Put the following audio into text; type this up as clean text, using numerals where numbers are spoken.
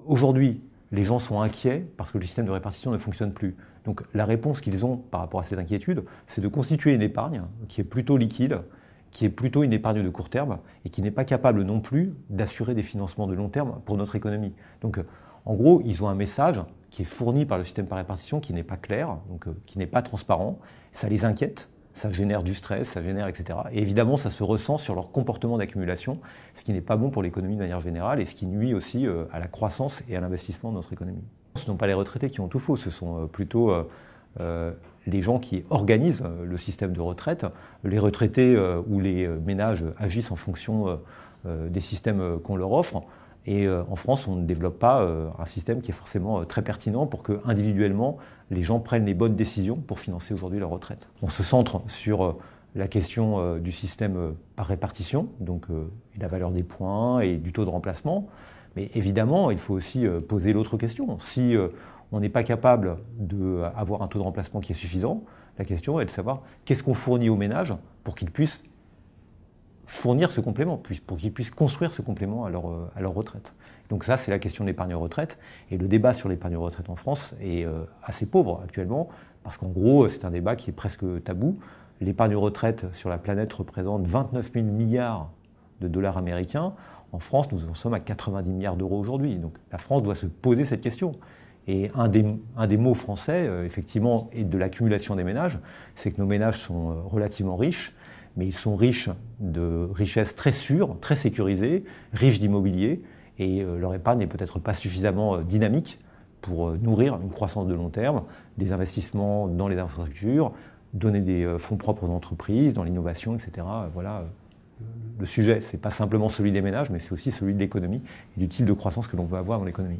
Aujourd'hui, les gens sont inquiets parce que le système de répartition ne fonctionne plus. Donc la réponse qu'ils ont par rapport à cette inquiétude, c'est de constituer une épargne qui est plutôt liquide, qui est plutôt une épargne de court terme et qui n'est pas capable non plus d'assurer des financements de long terme pour notre économie. Donc en gros, ils ont un message qui est fourni par le système par répartition qui n'est pas clair, donc qui n'est pas transparent. Ça les inquiète, ça génère du stress, ça génère, etc. Et évidemment, ça se ressent sur leur comportement d'accumulation, ce qui n'est pas bon pour l'économie de manière générale et ce qui nuit aussi à la croissance et à l'investissement de notre économie. Ce ne sont pas les retraités qui ont tout faux, ce sont plutôt les gens qui organisent le système de retraite. Les retraités ou les ménages agissent en fonction des systèmes qu'on leur offre. Et en France, on ne développe pas un système qui est forcément très pertinent pour que, individuellement, les gens prennent les bonnes décisions pour financer aujourd'hui leur retraite. On se centre sur la question du système par répartition, donc la valeur des points et du taux de remplacement. Mais évidemment, il faut aussi poser l'autre question. Si on n'est pas capable d'avoir un taux de remplacement qui est suffisant, la question est de savoir qu'est-ce qu'on fournit aux ménages pour qu'ils puissent fournir ce complément, pour qu'ils puissent construire ce complément à leur retraite. Donc ça, c'est la question de l'épargne retraite. Et le débat sur l'épargne retraite en France est assez pauvre actuellement, parce qu'en gros, c'est un débat qui est presque tabou. L'épargne retraite sur la planète représente 29 000 milliards de dollars américains. En France, nous en sommes à 90 milliards d'euros aujourd'hui. Donc la France doit se poser cette question. Et un des mots français, effectivement, et de l'accumulation des ménages, c'est que nos ménages sont relativement riches, mais ils sont riches de richesses très sûres, très sécurisées, riches d'immobilier, et leur épargne n'est peut-être pas suffisamment dynamique pour nourrir une croissance de long terme, des investissements dans les infrastructures, donner des fonds propres aux entreprises, dans l'innovation, etc. Voilà, le sujet, ce n'est pas simplement celui des ménages, mais c'est aussi celui de l'économie et du type de croissance que l'on veut avoir dans l'économie.